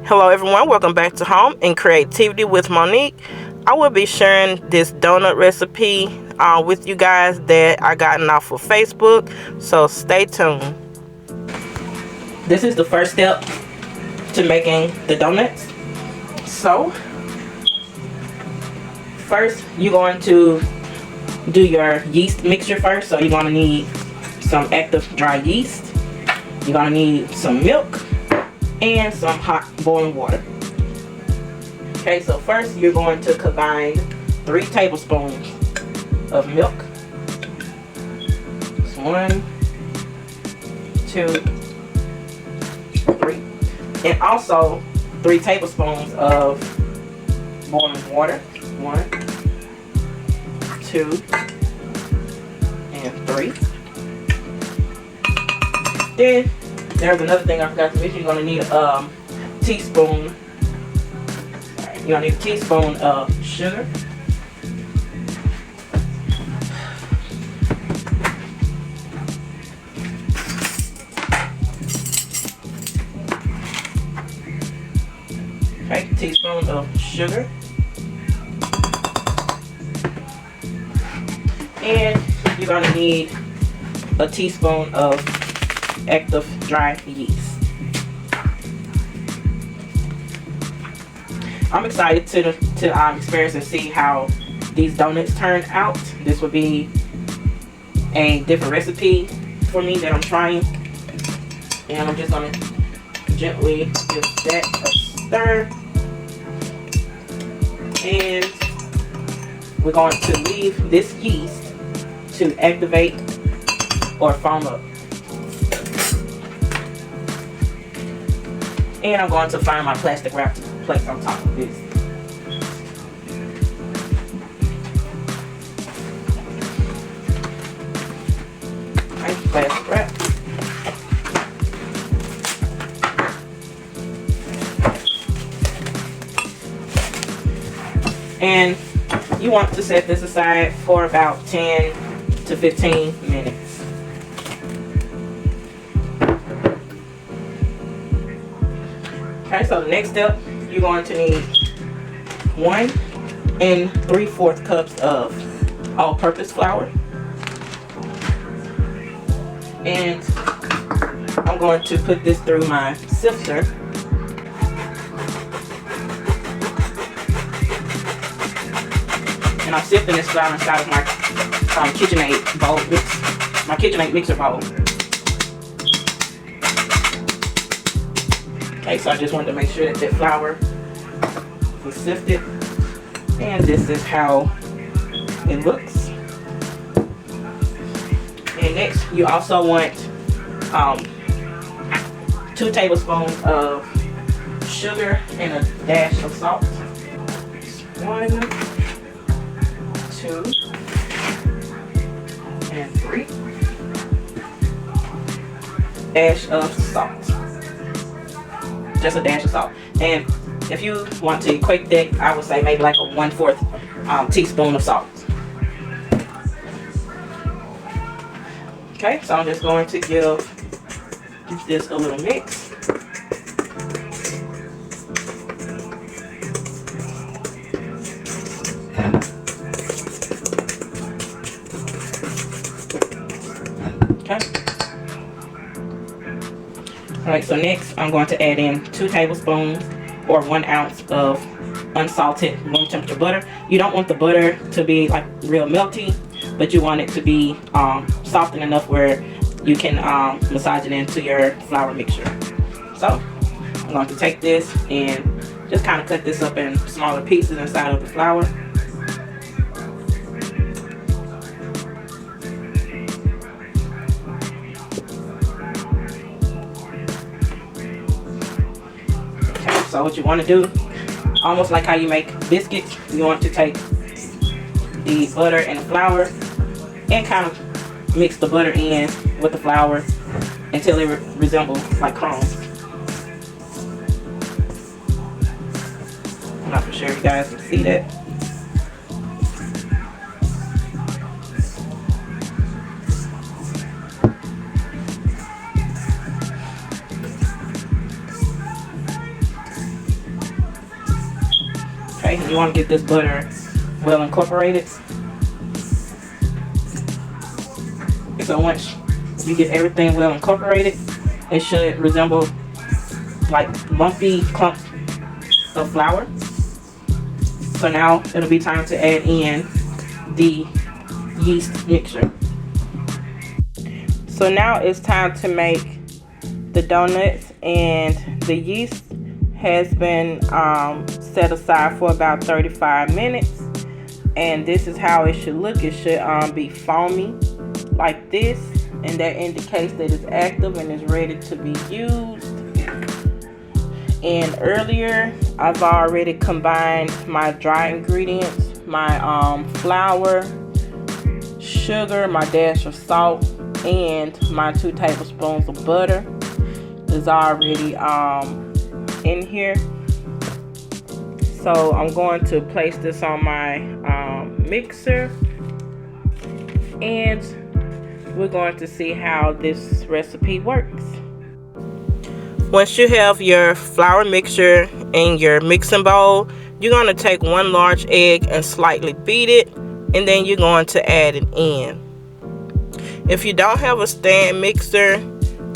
Hello everyone, welcome back to Home and Creativity with Monique. I will be sharing this donut recipe with you guys that I gotten off of Facebook, so stay tuned. This is the first step to making the donuts. So first you're going to do your yeast mixture first. So you're going to need some active dry yeast, you're going to need some milk, and some hot boiling water. Okay, so first you're going to combine 3 tablespoons of milk. It's 1, 2, 3. And also 3 tablespoons of boiling water. 1, 2, and 3. Then there's another thing I forgot to mention. You're going to need a teaspoon. You're going to need a teaspoon of sugar. Okay, teaspoon of sugar. And you're going to need a teaspoon of active dry yeast. I'm excited to experience and see how these donuts turn out. This will be a different recipe for me that I'm trying, and I'm just going to gently give that a stir, and we're going to leave this yeast to activate or foam up. And I'm going to find my plastic wrap to place on top of this. Okay, plastic wrap. And you want to set this aside for about 10 to 15 minutes. Okay, so the next step, you're going to need 1 3/4 cups of all-purpose flour. And I'm going to put this through my sifter. And I'm sifting this flour inside of my KitchenAid bowl, my KitchenAid mixer bowl. Okay, so I just wanted to make sure that the flour was sifted, and this is how it looks. And next, you also want 2 tablespoons of sugar and a dash of salt. 1, 2, and 3. Dash of salt. Just a dash of salt. And if you want to equate that, I would say maybe like a 1/4 teaspoon of salt. Okay, so I'm just going to give this a little mix. Okay. Alright, so next I'm going to add in 2 tablespoons or 1 ounce of unsalted room temperature butter. You don't want the butter to be like real melty, but you want it to be soft enough where you can massage it into your flour mixture. So I'm going to take this and just kind of cut this up in smaller pieces inside of the flour. So what you want to do, almost like how you make biscuits, you want to take the butter and the flour and kind of mix the butter in with the flour until it resembles like crumbs. I'm not for sure if you guys can see that. Okay, you want to get this butter well incorporated. So once you get everything well incorporated, it should resemble like lumpy clumps of flour. So now it'll be time to add in the yeast mixture. So now it's time to make the donuts, and the yeast has been set aside for about 35 minutes, and this is how it should look. It should be foamy like this, and that indicates that it's active and is ready to be used. And earlier I've already combined my dry ingredients, my flour, sugar, my dash of salt, and my 2 tablespoons of butter is already in here. So I'm going to place this on my mixer, and we're going to see how this recipe works. Once you have your flour mixture in your mixing bowl, you're going to take 1 large egg and slightly beat it, and then you're going to add it in. If you don't have a stand mixer,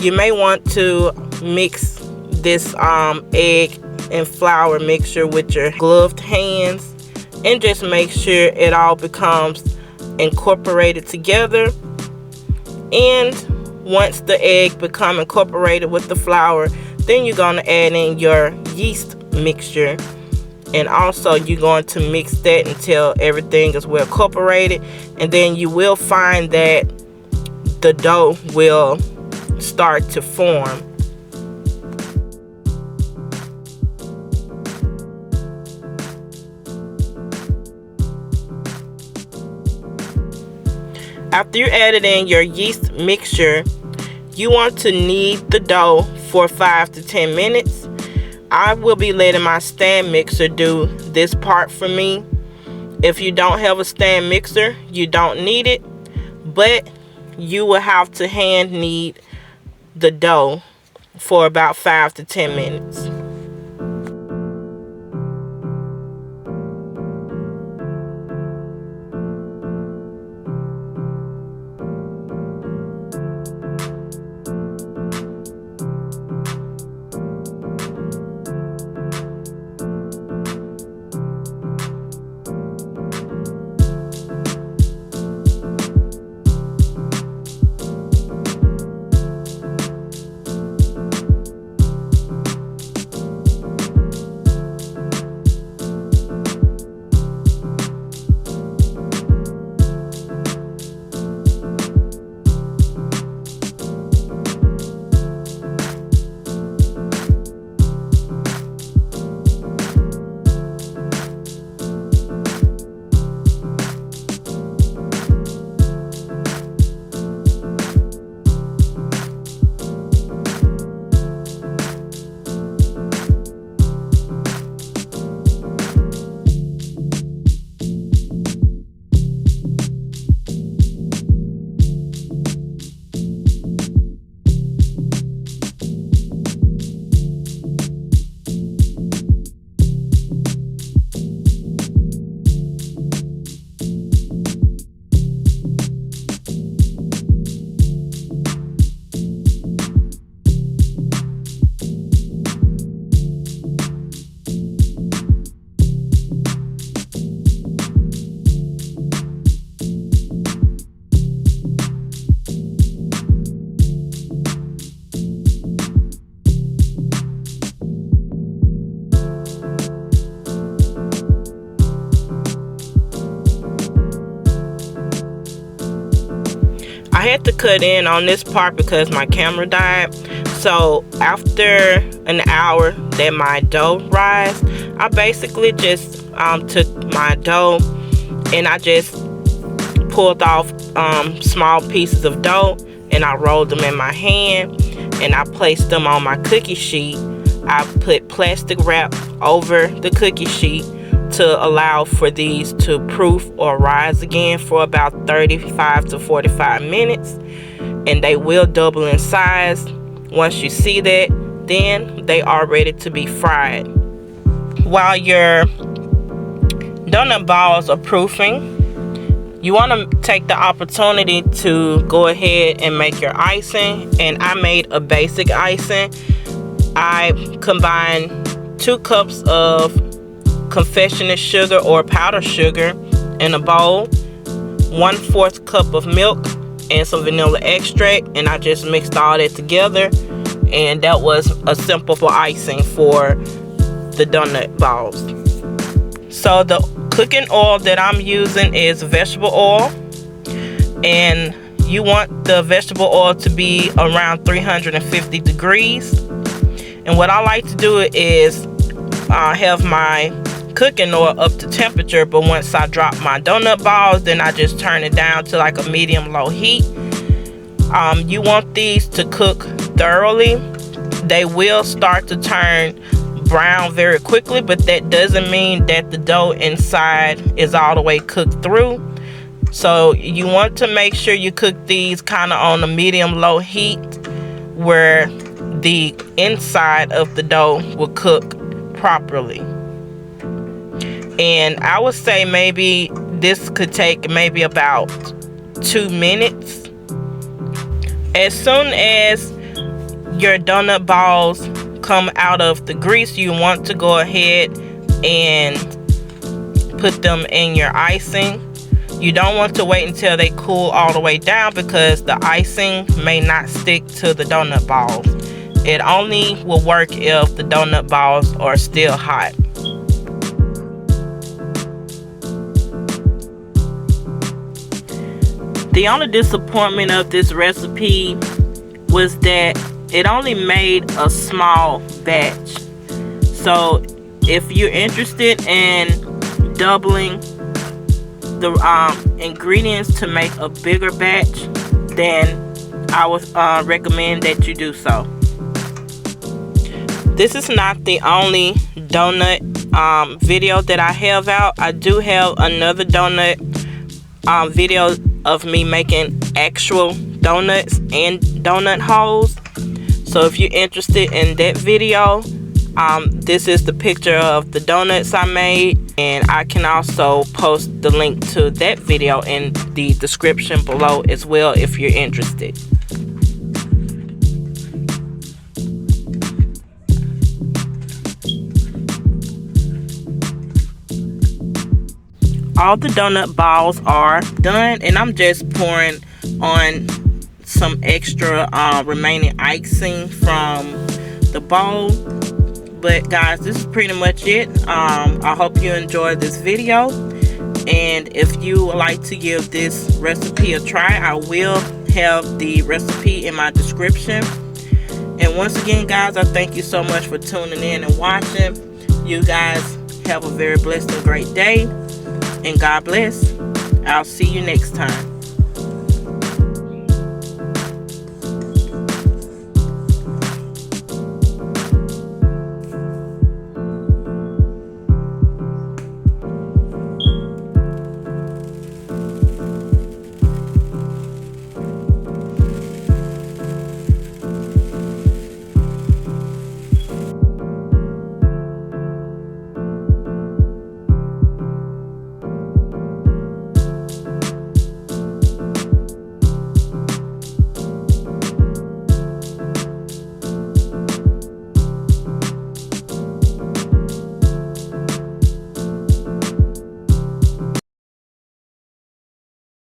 you may want to mix this egg and flour mixture with your gloved hands, and just make sure it all becomes incorporated together. And once the egg become incorporated with the flour, then you're going to add in your yeast mixture, and also you're going to mix that until everything is well incorporated, and then you will find that the dough will start to form. After you added in your yeast mixture, you want to knead the dough for 5 to 10 minutes. I will be letting my stand mixer do this part for me. If you don't have a stand mixer, you don't need it, but you will have to hand knead the dough for about 5 to 10 minutes. I had to cut in on this part because my camera died, So after an hour that my dough rise, I basically just took my dough and I just pulled off small pieces of dough, and I rolled them in my hand, and I placed them on my cookie sheet. I put plastic wrap over the cookie sheet to allow for these to proof or rise again for about 35 to 45 minutes, and they will double in size. Once you see that, then they are ready to be fried. While your donut balls are proofing, you want to take the opportunity to go ahead and make your icing. And I made a basic icing. I combined 2 cups of confectioner sugar or powdered sugar in a bowl, 1/4 cup of milk, and some vanilla extract, and I just mixed all that together, and that was a simple icing for the donut balls. So the cooking oil that I'm using is vegetable oil, and you want the vegetable oil to be around 350 degrees. And what I like to do is have my cooking oil up to temperature, but once I drop my donut balls, then I just turn it down to like a medium-low heat. You want these to cook thoroughly. They will start to turn brown very quickly, but that doesn't mean that the dough inside is all the way cooked through. So you want to make sure you cook these kind of on a medium-low heat, where the inside of the dough will cook properly. And I would say maybe this could take maybe about 2 minutes. As soon as your donut balls come out of the grease, you want to go ahead and put them in your icing. You don't want to wait until they cool all the way down, because the icing may not stick to the donut balls. It only will work if the donut balls are still hot. The only disappointment of this recipe was that it only made a small batch. So if you're interested in doubling the ingredients to make a bigger batch, then I would recommend that you do so. This is not the only donut video that I have out. I do have another donut video of me making actual donuts and donut holes. So if you're interested in that video, this is the picture of the donuts I made, and I can also post the link to that video in the description below as well if you're interested. All the donut balls are done, and I'm just pouring on some extra remaining icing from the bowl. But guys, this is pretty much it. I hope you enjoyed this video, and if you would like to give this recipe a try, I will have the recipe in my description. And once again, guys, I thank you so much for tuning in and watching. You guys have a very blessed and great day, and God bless. I'll see you next time.